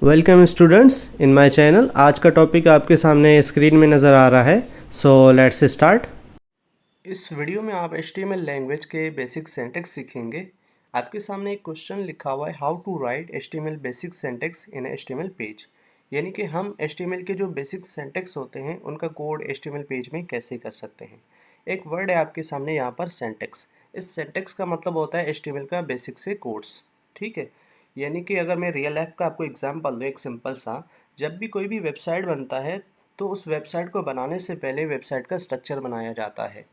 Welcome students in my channel. आज का topic आपके सामने स्क्रीन में नज़र आ रहा है। So let's start. इस वीडियो में आप HTML लैंग्वेज के बेसिक सिंटैक्स सीखेंगे। आपके सामने एक क्वेश्चन लिखा हुआ है, how to write HTML basic syntax in HTML page. यानी कि हम HTML के जो बेसिक सिंटैक्स होते हैं उनका कोड HTML पेज में कैसे कर सकते हैं। एक वर्ड है आपके सामने यहाँ पर, सिंटैक्स। इस सिंटैक्स का मतलब होता है HTML का बेसिक से कोड्स। ठीक है, यानी कि अगर मैं रियल लाइफ का आपको एग्जांपल दूँ एक सिंपल सा, जब भी कोई भी वेबसाइट बनता है तो उस वेबसाइट को बनाने से पहले वेबसाइट का स्ट्रक्चर बनाया जाता है।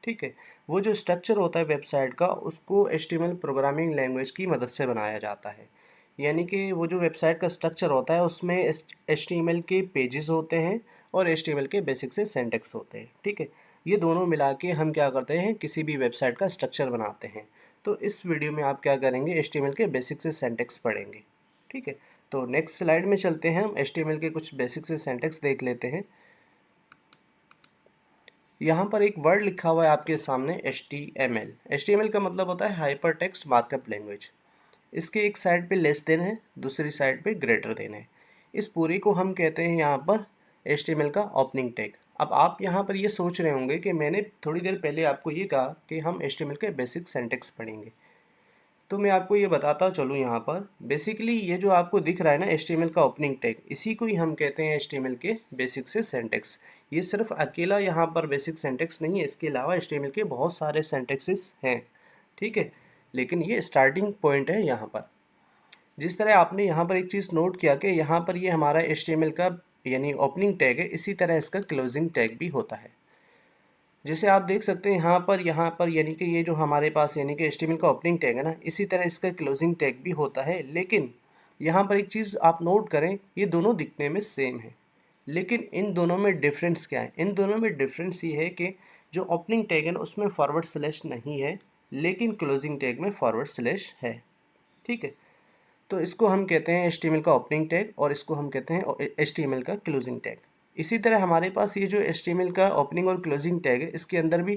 ठीक है, वो जो स्ट्रक्चर होता है वेबसाइट का उसको HTML प्रोग्रामिंग लैंग्वेज की मदद से बनाया जाता है। यानी कि वो जो वेबसाइट का स्ट्रक्चर होता है उसमें HTML के पेजेस होते हैं और HTML के बेसिक से सिंटैक्स होते हैं। ठीक है, ये दोनों मिला के हम क्या करते हैं, किसी भी वेबसाइट का स्ट्रक्चर बनाते हैं। तो इस वीडियो में आप क्या करेंगे, HTML के बेसिक से सिंटैक्स पढ़ेंगे। ठीक है, तो नेक्स्ट स्लाइड में चलते हैं, हम HTML के कुछ बेसिक से सिंटैक्स देख लेते हैं। यहाँ पर एक वर्ड लिखा हुआ है आपके सामने, HTML। HTML का मतलब होता है हाइपर टेक्स्ट मार्कअप लैंग्वेज। इसके एक साइड पे लेस देन है, दूसरी साइड पे ग्रेटर देन है। इस पूरी को हम कहते हैं यहाँ पर HTML का ओपनिंग टैग। अब आप यहाँ पर ये सोच रहे होंगे कि मैंने थोड़ी देर पहले आपको ये कहा कि हम HTML के बेसिक सिंटैक्स पढ़ेंगे। तो मैं आपको ये बताता चलूँ यहाँ पर, बेसिकली ये जो आपको दिख रहा है ना HTML का ओपनिंग टैग, इसी को ही हम कहते हैं HTML के बेसिक से सिंटैक्स। ये सिर्फ अकेला यहाँ पर बेसिक सिंटैक्स नहीं है, इसके अलावा HTML के बहुत सारे सिंटैक्सेस हैं। ठीक है, लेकिन ये स्टार्टिंग पॉइंट है यहाँ पर। जिस तरह आपने यहाँ पर एक चीज़ नोट किया कि यहाँ पर ये हमारा HTML का यानी ओपनिंग टैग है, इसी तरह इसका क्लोजिंग टैग भी होता है। जैसे आप देख सकते हैं यहाँ पर यानी कि ये जो हमारे पास यानी कि HTML का ओपनिंग टैग है ना, इसी तरह इसका क्लोजिंग टैग भी होता है। लेकिन यहाँ पर एक चीज़ आप नोट करें, ये दोनों दिखने में सेम है, लेकिन इन दोनों में डिफरेंस क्या है। इन दोनों में डिफरेंस ये है कि जो ओपनिंग टैग है ना उसमें फॉरवर्ड स्लैश नहीं है, लेकिन क्लोजिंग टैग में फॉरवर्ड स्लैश है। ठीक है, तो इसको हम कहते हैं HTML का ओपनिंग टैग और इसको हम कहते हैं HTML का क्लोजिंग टैग। इसी तरह हमारे पास ये जो HTML का ओपनिंग और क्लोजिंग टैग है, इसके अंदर भी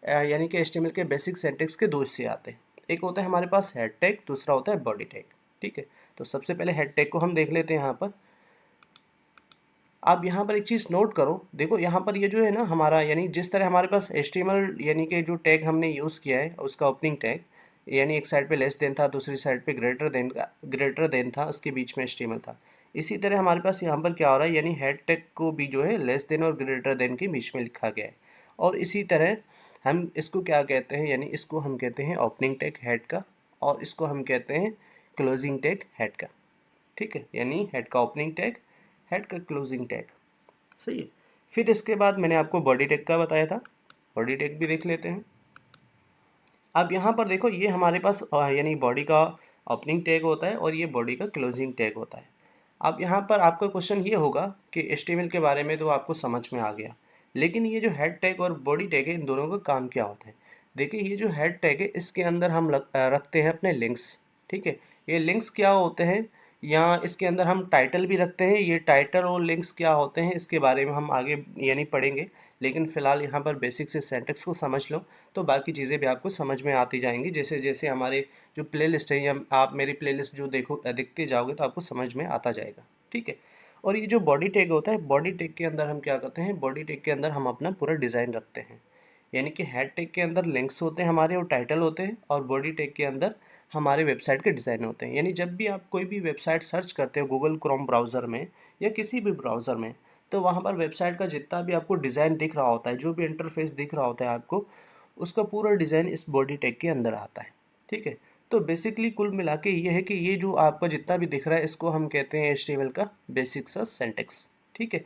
यानी कि HTML के बेसिक सिंटैक्स के दो हिस्से आते हैं। एक होता है हमारे पास हेड टैग, दूसरा होता है बॉडी टैग। ठीक है, तो सबसे पहले हेड टैग को हम देख लेते हैं यहाँ पर। आप यहाँ पर एक चीज़ नोट करो, देखो यहाँ पर ये जो है ना हमारा, यानी जिस तरह हमारे पास HTML यानी कि जो टैग हमने यूज़ किया है उसका ओपनिंग टैग, यानी एक साइड पे लेस देन था, दूसरी साइड पे ग्रेटर देन था, उसके बीच में HTML था। इसी तरह हमारे पास यहाँ पर क्या हो रहा है, यानी हेड टैग को भी जो है लेस देन और ग्रेटर देन के बीच में लिखा गया है। और इसी तरह हम इसको क्या कहते हैं, यानी इसको हम कहते हैं ओपनिंग टैग हेड का, और इसको हम कहते हैं क्लोजिंग टैग हेड का। ठीक है, यानी हेड का ओपनिंग टैग, हेड का क्लोजिंग टैग। सही है। फिर इसके बाद मैंने आपको बॉडी टैग का बताया था, बॉडी टैग भी देख लेते हैं। अब यहाँ पर देखो, ये हमारे पास यानी बॉडी का ओपनिंग टैग होता है और ये बॉडी का क्लोजिंग टैग होता है। अब यहाँ पर आपका क्वेश्चन ये होगा कि HTML के बारे में तो आपको समझ में आ गया, लेकिन ये जो हेड टैग और बॉडी टैग है इन दोनों का काम क्या होता है। देखिए, ये जो हेड टैग है इसके अंदर हम रखते हैं अपने लिंक्स। ठीक है, ये लिंक्स क्या होते हैं, या इसके अंदर हम टाइटल भी रखते हैं। ये टाइटल और लिंक्स क्या होते हैं इसके बारे में हम आगे यानी पढ़ेंगे, लेकिन फ़िलहाल यहाँ पर बेसिक से सिंटैक्स को समझ लो तो बाकी चीज़ें भी आपको समझ में आती जाएंगी। जैसे जैसे हमारे जो प्लेलिस्ट है, या आप मेरी प्लेलिस्ट जो देखते जाओगे तो आपको समझ में आता जाएगा। ठीक है, और ये जो बॉडी टैग होता है, बॉडी टैग के अंदर हम क्या करते हैं, बॉडी टैग के अंदर हम अपना पूरा डिज़ाइन रखते हैं। यानी कि हेड टैग के अंदर लिंक्स होते हैं हमारे और टाइटल होते हैं, और बॉडी टैग के अंदर हमारे वेबसाइट के डिज़ाइन होते हैं। यानी जब भी आप कोई भी वेबसाइट सर्च करते हो गूगल क्रोम ब्राउज़र में या किसी भी ब्राउज़र में, तो वहाँ पर वेबसाइट का जितना भी आपको डिज़ाइन दिख रहा होता है, जो भी इंटरफेस दिख रहा होता है आपको, उसका पूरा डिज़ाइन इस बॉडी टैग के अंदर आता है। ठीक है, तो बेसिकली कुल मिला के ये है कि ये जो आपका जितना भी दिख रहा है इसको हम कहते हैं HTML का बेसिक सा सिंटैक्स। ठीक है,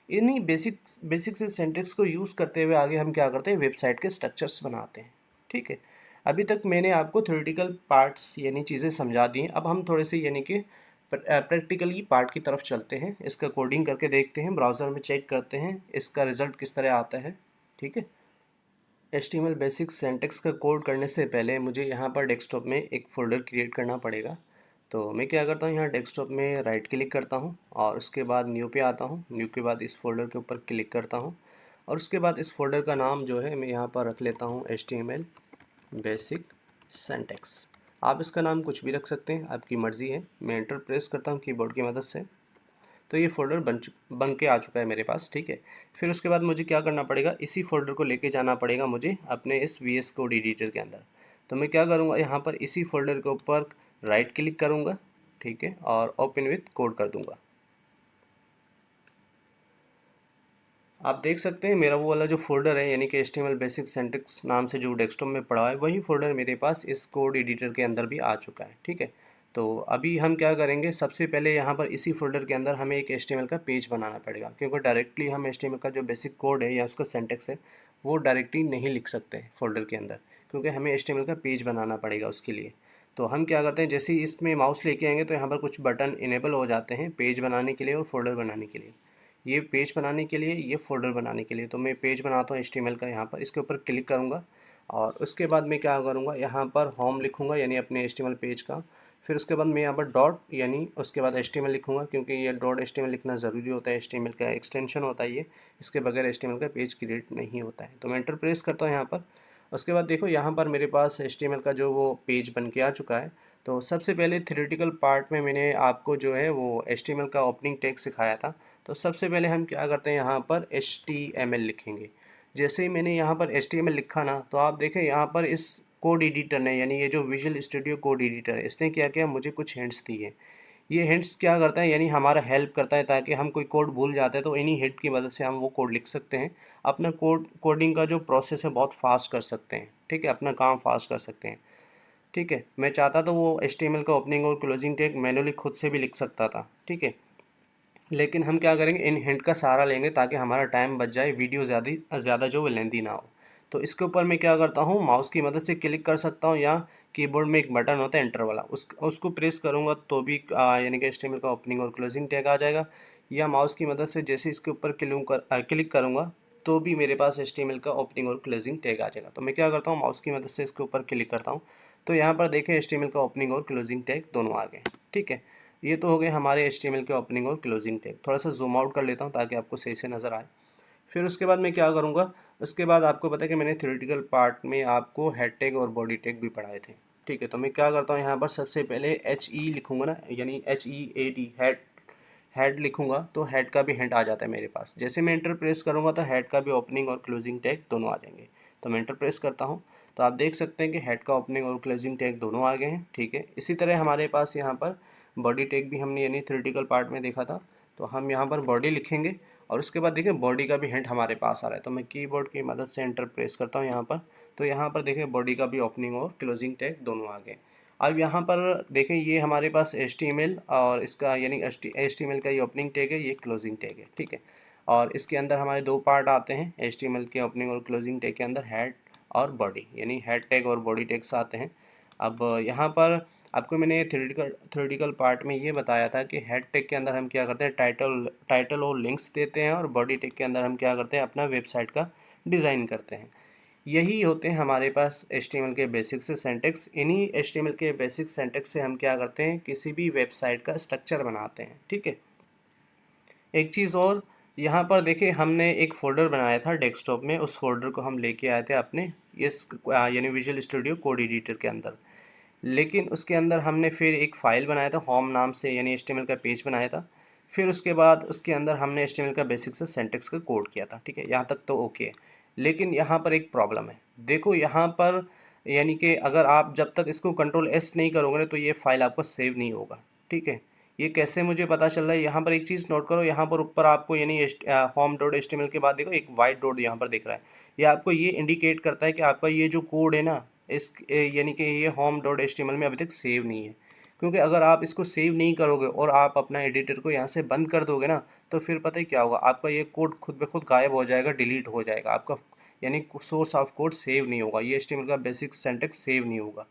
इन्हीं बेसिक से सिंटैक्स को यूज़ करते हुए आगे हम क्या करते हैं, वेबसाइट के स्ट्रक्चर्स बनाते हैं। ठीक है, अभी तक मैंने आपको थ्योरेटिकल पार्ट्स यानी चीज़ें समझा दी हैं। अब हम थोड़े से यानी कि प्रैक्टिकली पार्ट की तरफ चलते हैं, इसका कोडिंग करके देखते हैं, ब्राउज़र में चेक करते हैं इसका रिज़ल्ट किस तरह आता है। ठीक है, HTML बेसिक सिंटैक्स का कोड करने से पहले मुझे यहाँ पर डेस्कटॉप में एक फ़ोल्डर क्रिएट करना पड़ेगा। तो मैं क्या करता हूँ, यहाँ डेस्कटॉप में राइट क्लिक करता हूँ और उसके बाद न्यू पे आता हूँ। न्यू के बाद इस फोल्डर के ऊपर क्लिक करता हूँ और उसके बाद इस फोल्डर का नाम जो है मैं यहाँ पर रख लेता हूँ HTML बेसिक सिंटैक्स। आप इसका नाम कुछ भी रख सकते हैं, आपकी मर्ज़ी है। मैं एंटर प्रेस करता हूँ कीबोर्ड की मदद से, तो ये फ़ोल्डर बन के आ चुका है मेरे पास, ठीक है। फिर उसके बाद मुझे क्या करना पड़ेगा, इसी फ़ोल्डर को लेके जाना पड़ेगा मुझे अपने इस वीएस कोड एडिटर के अंदर। तो मैं क्या करूँगा, यहाँ पर इसी फ़ोल्डर के ऊपर राइट क्लिक करूँगा, ठीक है, और ओपन विथ कोड कर दूँगा। आप देख सकते हैं मेरा वो वाला जो फ़ोल्डर है, यानी कि एचटीएमएल बेसिक सिंटैक्स नाम से जो डेस्कटॉप में पड़ा है, वही फ़ोल्डर मेरे पास इस कोड एडिटर के अंदर भी आ चुका है, ठीक है। तो अभी हम क्या करेंगे, सबसे पहले यहाँ पर इसी फ़ोल्डर के अंदर हमें एक एचटीएमएल का पेज बनाना पड़ेगा, क्योंकि डायरेक्टली हम एचटीएमएल का जो बेसिक कोड है या उसका सिंटैक्स है वो डायरेक्टली नहीं लिख सकते फ़ोल्डर के अंदर, क्योंकि हमें एचटीएमएल का पेज बनाना पड़ेगा उसके लिए। तो हम क्या करते हैं, जैसे ही इसमें माउस लेके आएंगे तो यहाँ पर कुछ बटन इनेबल हो जाते हैं पेज बनाने के लिए और फोल्डर बनाने के लिए। ये पेज बनाने के लिए, ये फ़ोल्डर बनाने के लिए। तो मैं पेज बनाता हूँ एचटीएमएल का, यहाँ पर इसके ऊपर क्लिक करूँगा और उसके बाद मैं क्या करूँगा, यहाँ पर होम लिखूँगा यानी अपने एचटीएमएल पेज का। फिर उसके बाद मैं यहाँ पर डॉट यानी उसके बाद एचटीएमएल लिखूँगा, क्योंकि ये डॉट एचटीएमएल लिखना ज़रूरी होता है, एचटीएमएल का एक्सटेंशन होता है ये, इसके बगैर एचटीएमएल का पेज क्रिएट नहीं होता है। तो मैं एंटर प्रेस करता हूँ यहाँ पर। उसके बाद देखो यहाँ पर मेरे पास एचटीएमएल का जो वो पेज बन के आ चुका है। तो सबसे पहले थ्योरेटिकल पार्ट में मैंने आपको जो है वो एचटीएमएल का ओपनिंग टैग सिखाया था। तो सबसे पहले हम क्या करते हैं, यहाँ पर HTML लिखेंगे। जैसे ही मैंने यहाँ पर HTML लिखा ना, तो आप देखें यहाँ पर इस कोड एडिटर ने, यानी ये जो विजुअल स्टूडियो कोड एडिटर है, इसने क्या किया, मुझे कुछ हिंट्स दिए। ये हिंट्स क्या करता है, यानी हमारा हेल्प करता है, ताकि हम कोई कोड भूल जाते हैं तो इन्हीं हिंट की मदद से हम वो कोड लिख सकते हैं। अपना कोडिंग का जो प्रोसेस है बहुत फास्ट कर सकते हैं, ठीक है, अपना काम फास्ट कर सकते हैं, ठीक है। मैं चाहता तो वो HTML का ओपनिंग और क्लोजिंग टैग मैनुअली खुद से भी लिख सकता था, ठीक है, लेकिन हम क्या करेंगे, इन हिंट का सहारा लेंगे ताकि हमारा टाइम बच जाए, वीडियो ज़्यादा ज़्यादा जो वो लेंथी ना हो। तो इसके ऊपर मैं क्या करता हूँ, माउस की मदद से क्लिक कर सकता हूँ, या कीबोर्ड में एक बटन होता है एंटर वाला, उसको प्रेस करूँगा तो भी यानी कि HTML का ओपनिंग और क्लोजिंग टैग आ जाएगा। या माउस की मदद से जैसे इसके ऊपर क्लिक करूँगा तो भी मेरे पास HTML का ओपनिंग और क्लोजिंग टैग आ जाएगा। तो मैं क्या करता हूँ, माउस की मदद से इसके ऊपर क्लिक करता हूँ, तो यहाँ पर देखें HTML का ओपनिंग और क्लोजिंग टैग दोनों आ गए, ठीक है। ये तो हो गए हमारे HTML के ओपनिंग और क्लोजिंग टैग। थोड़ा सा जूम आउट कर लेता हूँ ताकि आपको सही से नज़र आए। फिर उसके बाद मैं क्या करूँगा, उसके बाद आपको पता है कि मैंने थ्योरेटिकल पार्ट में आपको हेड टैग और बॉडी टैग भी पढ़ाए थे, ठीक है। तो मैं क्या करता हूँ, यहाँ पर सबसे पहले HE लिखूँगा ना, यानी HEAD हेड, हेड लिखूँगा तो हेड का भी हिंट आ जाता है मेरे पास। जैसे मैं एंटर प्रेस करूँगा तो हेड का भी ओपनिंग और क्लोजिंग टैग दोनों आ जाएंगे। तो मैं एंटर प्रेस करता हूँ, तो आप देख सकते हैं कि हेड का ओपनिंग और क्लोजिंग टैग दोनों आ गए हैं, ठीक है। इसी तरह हमारे पास यहाँ पर बॉडी टैग भी हमने यानी थ्योरेटिकल पार्ट में देखा था। तो हम यहाँ पर बॉडी लिखेंगे और उसके बाद देखिए बॉडी का भी हिंट हमारे पास आ रहा है। तो मैं कीबोर्ड की मदद से एंटर प्रेस करता हूँ यहाँ पर। तो यहाँ पर देखिए बॉडी का भी ओपनिंग और क्लोजिंग टैग दोनों आ गए। अब यहाँ पर देखें ये हमारे पास HTML और इसका यानी HTML का ये ओपनिंग टैग है, ये क्लोजिंग टैग है, ठीक है। और इसके अंदर हमारे दो पार्ट आते हैं HTML के ओपनिंग और क्लोजिंग टैग के अंदर, हेड और बॉडी, यानी हेड टैग और बॉडी टैग्स आते हैं। अब यहाँ पर आपको मैंने थ्योरेटिकल पार्ट में ये बताया था कि हेड टैग के अंदर हम क्या करते हैं, टाइटल और लिंक्स देते हैं, और बॉडी टैग के अंदर हम क्या करते हैं, अपना वेबसाइट का डिज़ाइन करते हैं। यही होते हैं हमारे पास HTML के बेसिक से सिंटैक्स। इन्हीं HTML के बेसिक सिंटैक्स से हम क्या करते हैं, किसी भी वेबसाइट का स्ट्रक्चर बनाते हैं, ठीक है। एक चीज़ और, यहाँ पर देखिए हमने एक फ़ोल्डर बनाया था डेस्कटॉप में, उस फोल्डर को हम लेके आए थे अपने इस यानी विजुअल स्टूडियो कोड एडिटर के अंदर। लेकिन उसके अंदर हमने फिर एक फ़ाइल बनाया था होम नाम से, यानी HTML का पेज बनाया था। फिर उसके बाद उसके अंदर हमने HTML का बेसिक से सिंटैक्स का कोड किया था, ठीक है, यहाँ तक तो ओके है। लेकिन यहाँ पर एक प्रॉब्लम है, देखो यहाँ पर, यानी कि अगर आप जब तक इसको Ctrl+S नहीं करोगे ना तो ये फाइल आपका सेव नहीं होगा, ठीक है। ये कैसे मुझे पता चल रहा है, यहाँ पर एक चीज़ नोट करो, यहाँ पर ऊपर आपको यानी home.html के बाद देखो एक वाइट डॉट यहाँ पर दिख रहा है। ये आपको ये इंडिकेट करता है कि आपका ये जो कोड है ना, यानी कि ये home.html में अभी तक सेव नहीं है। क्योंकि अगर आप इसको सेव नहीं करोगे और आप अपना एडिटर को यहाँ से बंद कर दोगे ना, तो फिर पता है क्या होगा, आपका ये कोड खुद ब खुद गायब हो जाएगा, डिलीट हो जाएगा आपका, यानी सोर्स ऑफ कोड सेव नहीं होगा, ये HTML का बेसिक सिंटैक्स सेव नहीं होगा,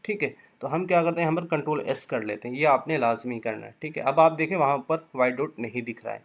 ठीक है। तो हम क्या करते हैं, यहाँ पर Ctrl+S कर लेते हैं, ये आपने लाजमी करना है, ठीक है। अब आप देखें वहाँ पर वाइट डॉट नहीं दिख रहा है।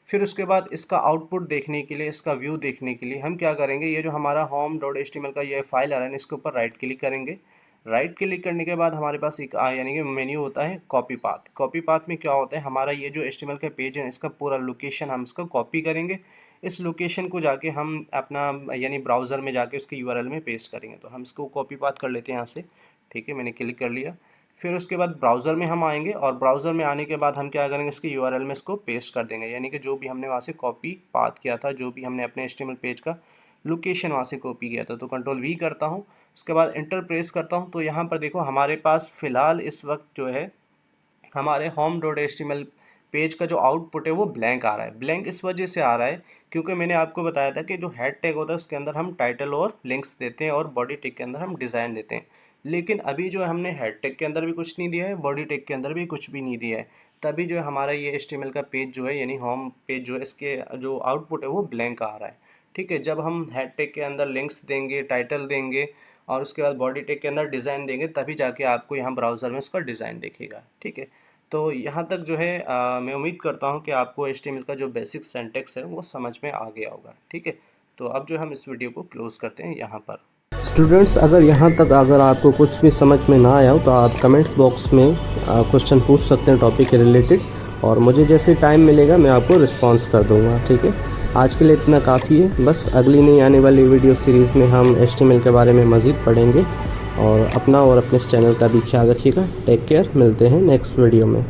फिर उसके बाद इसका आउटपुट देखने के लिए, इसका व्यू देखने के लिए हम क्या करेंगे, ये जो हमारा home.html का ये फाइल आ रहा है, इसके ऊपर राइट क्लिक करेंगे। राइट क्लिक करने के बाद हमारे पास एक यानी कि मेन्यू होता है कॉपी पाथ। कॉपी पाथ में क्या होता है, हमारा ये जो HTML का पेज है इसका पूरा लोकेशन हम इसका कॉपी करेंगे। इस लोकेशन को जाके हम अपना यानी ब्राउज़र में जाके उसके URL में पेस्ट करेंगे। तो हम इसको कॉपी पाथ कर लेते हैं यहाँ से, ठीक है, मैंने क्लिक कर लिया। फिर उसके बाद ब्राउज़र में हम आएंगे और ब्राउज़र में आने के बाद हम क्या करेंगे, इसके यूआरएल में इसको पेस्ट कर देंगे, यानी कि जो भी हमने वहाँ से कॉपी पाथ किया था, जो भी हमने अपने एचटीएमएल पेज का लोकेशन वहाँ से कॉपी किया था। तो कंट्रोल वी करता हूँ, उसके बाद इंटर प्रेस करता हूँ। तो यहाँ पर देखो हमारे पास फ़िलहाल इस वक्त जो है हमारे होम डॉट एचटीएमएल पेज का जो आउटपुट है वो ब्लैंक आ रहा है। ब्लैंक इस वजह से आ रहा है क्योंकि मैंने आपको बताया था कि जो हेड टैग होता है उसके अंदर हम टाइटल और लिंक्स देते हैं और बॉडी टैग के अंदर हम डिज़ाइन देते हैं। लेकिन अभी जो है हमने हेड टैग के अंदर भी कुछ नहीं दिया है, बॉडी टैग के अंदर भी कुछ भी नहीं दिया है। तभी जो है हमारा ये एचटीएमएल का पेज जो है यानी होम पेज जो है इसके जो आउटपुट है वो ब्लैंक आ रहा है। ठीक है, जब हम हेड टैग के अंदर लिंक्स देंगे, टाइटल देंगे और उसके बाद बॉडी टैग के अंदर डिज़ाइन देंगे, तभी जाके आपको यहाँ ब्राउज़र में उसका डिज़ाइन दिखेगा। ठीक है, तो यहाँ तक जो है मैं उम्मीद करता हूँ कि आपको एचटीएमएल का जो बेसिक सिंटैक्स है वो समझ में आ गया होगा। ठीक है, तो अब जो हम इस वीडियो को क्लोज़ करते हैं यहाँ पर। स्टूडेंट्स, अगर आपको कुछ भी समझ में ना आया हो तो आप कमेंट्स बॉक्स में क्वेश्चन पूछ सकते हैं टॉपिक के रिलेटेड, और मुझे जैसे टाइम मिलेगा मैं आपको रिस्पॉन्स कर दूंगा। ठीक है, आज के लिए इतना काफ़ी है। बस अगली नई आने वाली वीडियो सीरीज़ में हम एचटीएमएल के बारे में मज़ीद पढ़ेंगे। और अपना और अपने इस चैनल का भी ख्याल रखिएगा। टेक केयर, मिलते हैं नेक्स्ट वीडियो में।